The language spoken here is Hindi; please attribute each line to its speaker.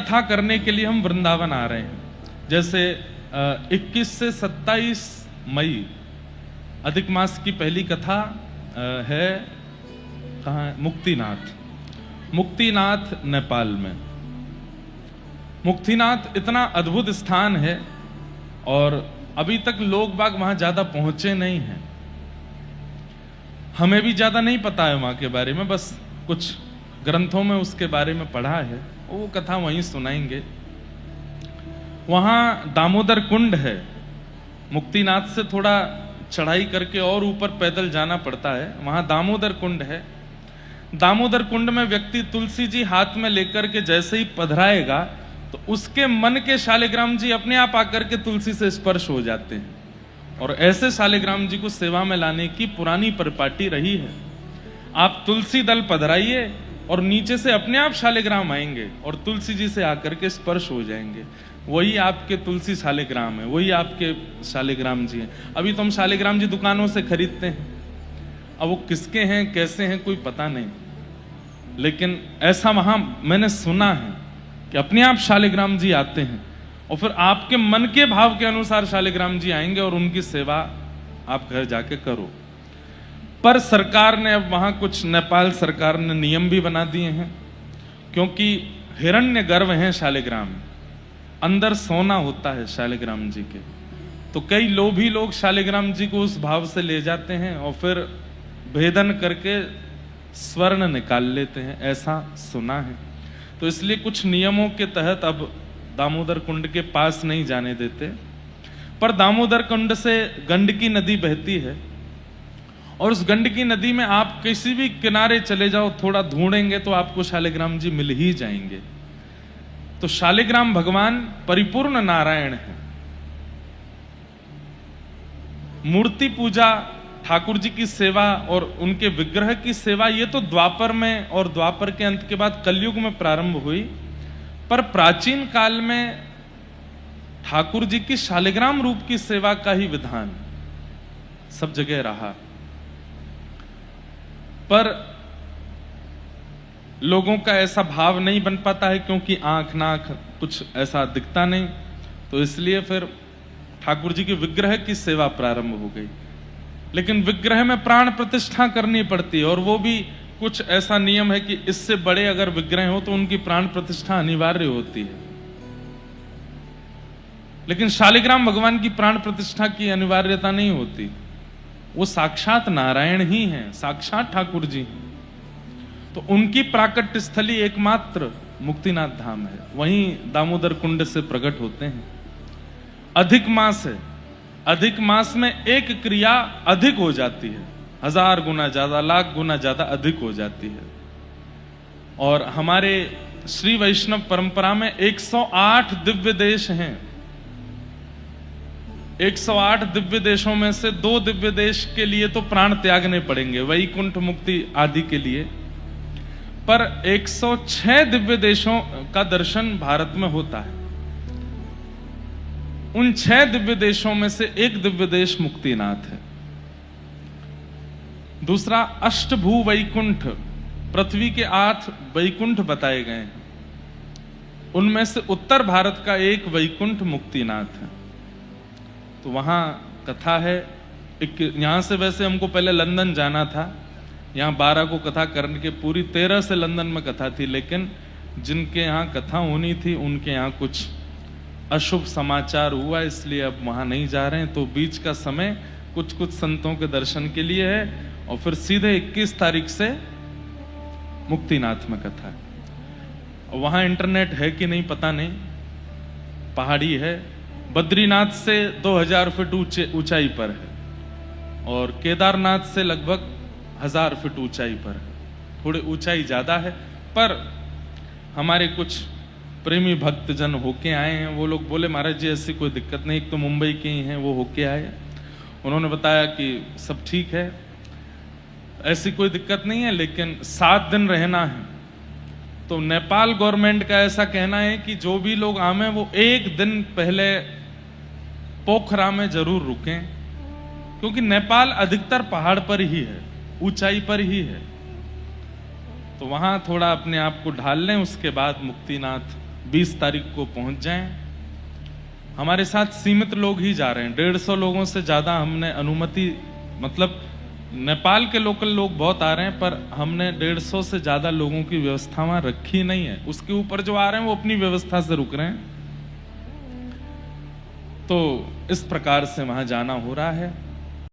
Speaker 1: कथा करने के लिए हम वृंदावन आ रहे हैं। जैसे 21 से 27 मई अधिक मास की पहली कथा है, कहाँ है? मुक्तिनाथ नेपाल में। मुक्तिनाथ इतना अद्भुत स्थान है और अभी तक लोग बाग वहां ज्यादा पहुंचे नहीं हैं। हमें भी ज्यादा नहीं पता है वहां के बारे में, बस कुछ ग्रंथों में उसके बारे में पढ़ा है, वो कथा वहीं सुनाएंगे। वहां दामोदर कुंड है। मुक्तिनाथ से थोड़ा चढ़ाई करके और ऊपर पैदल जाना पड़ता है, वहां दामोदर कुंड है। दामोदर कुंड में व्यक्ति तुलसी जी हाथ में लेकर के जैसे ही पधराएगा तो उसके मन के शालिग्राम जी अपने आप आकर के तुलसी से स्पर्श हो जाते हैं। और ऐसे शालिग्राम जी को सेवा में लाने की पुरानी परिपाटी रही है। आप तुलसी दल पधराइए और नीचे से अपने आप शालिग्राम आएंगे और तुलसी जी से आकर के स्पर्श हो जाएंगे। वही आपके तुलसी शालिग्राम है, वही आपके शालिग्राम जी हैं। अभी तो हम शालिग्राम जी दुकानों से खरीदते हैं, अब वो किसके हैं कैसे हैं कोई पता नहीं, लेकिन ऐसा वहां मैंने सुना है कि अपने आप शालिग्राम जी आते हैं और फिर आपके मन के भाव के अनुसार शालिग्राम जी आएंगे और उनकी सेवा आप घर जाके करो। पर सरकार ने अब वहां कुछ, नेपाल सरकार ने नियम भी बना दिए हैं, क्योंकि हिरण्य गर्भ हैं शालिग्राम, अंदर सोना होता है शालिग्राम जी के। तो कई लोभी लोग शालिग्राम जी को उस भाव से ले जाते हैं और फिर भेदन करके स्वर्ण निकाल लेते हैं, ऐसा सुना है। तो इसलिए कुछ नियमों के तहत अब दामोदर कुंड के पास नहीं जाने देते। पर दामोदर कुंड से गंडकी नदी बहती है और उस गंडकी नदी में आप किसी भी किनारे चले जाओ, थोड़ा ढूंढेंगे तो आपको शालिग्राम जी मिल ही जाएंगे। तो शालिग्राम भगवान परिपूर्ण नारायण है। मूर्ति पूजा, ठाकुर जी की सेवा और उनके विग्रह की सेवा, ये तो द्वापर में और द्वापर के अंत के बाद कलयुग में प्रारंभ हुई। पर प्राचीन काल में ठाकुर जी की शालिग्राम रूप की सेवा का ही विधान सब जगह रहा। पर लोगों का ऐसा भाव नहीं बन पाता है, क्योंकि आंख नाक कुछ ऐसा दिखता नहीं, तो इसलिए फिर ठाकुर जी के विग्रह की सेवा प्रारंभ हो गई। लेकिन विग्रह में प्राण प्रतिष्ठा करनी पड़ती है और वो भी कुछ ऐसा नियम है कि इससे बड़े अगर विग्रह हो तो उनकी प्राण प्रतिष्ठा अनिवार्य होती है। लेकिन शालिग्राम भगवान की प्राण प्रतिष्ठा की अनिवार्यता नहीं होती, वो साक्षात नारायण ही हैं, साक्षात ठाकुर जी हैं। तो उनकी प्राकट्य स्थली एकमात्र मुक्तिनाथ धाम है, वहीं दामोदर कुंड से प्रकट होते हैं। अधिक मास है, अधिक मास में एक क्रिया अधिक हो जाती है, 1000 गुना ज्यादा, लाख गुना ज्यादा अधिक हो जाती है। और हमारे श्री वैष्णव परंपरा में 108 दिव्य देश हैं। 108 दिव्य देशों में से 2 दिव्य देश के लिए तो प्राण त्यागने पड़ेंगे, वैकुंठ मुक्ति आदि के लिए। पर 106 दिव्य देशों का दर्शन भारत में होता है। उन 6 दिव्य देशों में से एक दिव्य देश मुक्तिनाथ है। दूसरा अष्टभू वैकुंठ, पृथ्वी के 8 वैकुंठ बताए गए हैं, उनमें से उत्तर भारत का एक वैकुंठ मुक्तिनाथ है। तो वहां कथा है। यहां से वैसे हमको पहले लंदन जाना था, यहाँ 12 को कथा करने के, पूरी 13 से लंदन में कथा थी, लेकिन जिनके यहाँ कथा होनी थी उनके यहाँ कुछ अशुभ समाचार हुआ, इसलिए अब वहां नहीं जा रहे हैं। तो बीच का समय कुछ कुछ संतों के दर्शन के लिए है और फिर सीधे 21 तारीख से मुक्तिनाथ में कथा है। वहां इंटरनेट है कि नहीं पता नहीं, पहाड़ी है, बद्रीनाथ से 2000 फीट ऊंचाई पर है और केदारनाथ से लगभग 1000 फीट ऊंचाई पर है। थोड़ी ऊंचाई ज्यादा है, पर हमारे कुछ प्रेमी भक्तजन होके आए हैं, वो लोग बोले महाराज जी ऐसी कोई दिक्कत नहीं, एक तो मुंबई के ही हैं, वो होके आए, उन्होंने बताया कि सब ठीक है, ऐसी कोई दिक्कत नहीं है, लेकिन 7 दिन रहना है। तो नेपाल गवर्नमेंट का ऐसा कहना है कि जो भी लोग आवे वो 1 दिन पहले पोखरा में जरूर रुकें, क्योंकि नेपाल अधिकतर पहाड़ पर ही है, ऊंचाई पर ही है। तो वहां थोड़ा अपने आप को ढाल लें, उसके बाद मुक्तिनाथ 20 तारीख को पहुंच जाएं। हमारे साथ सीमित लोग ही जा रहे हैं, 150 लोगों से ज्यादा हमने अनुमति, मतलब नेपाल के लोकल लोग बहुत आ रहे हैं, पर हमने 150 से ज्यादा लोगों की व्यवस्था वहां रखी नहीं है। उसके ऊपर जो आ रहे हैं वो अपनी व्यवस्था से रुक रहे हैं। तो इस प्रकार से वहां जाना हो रहा है।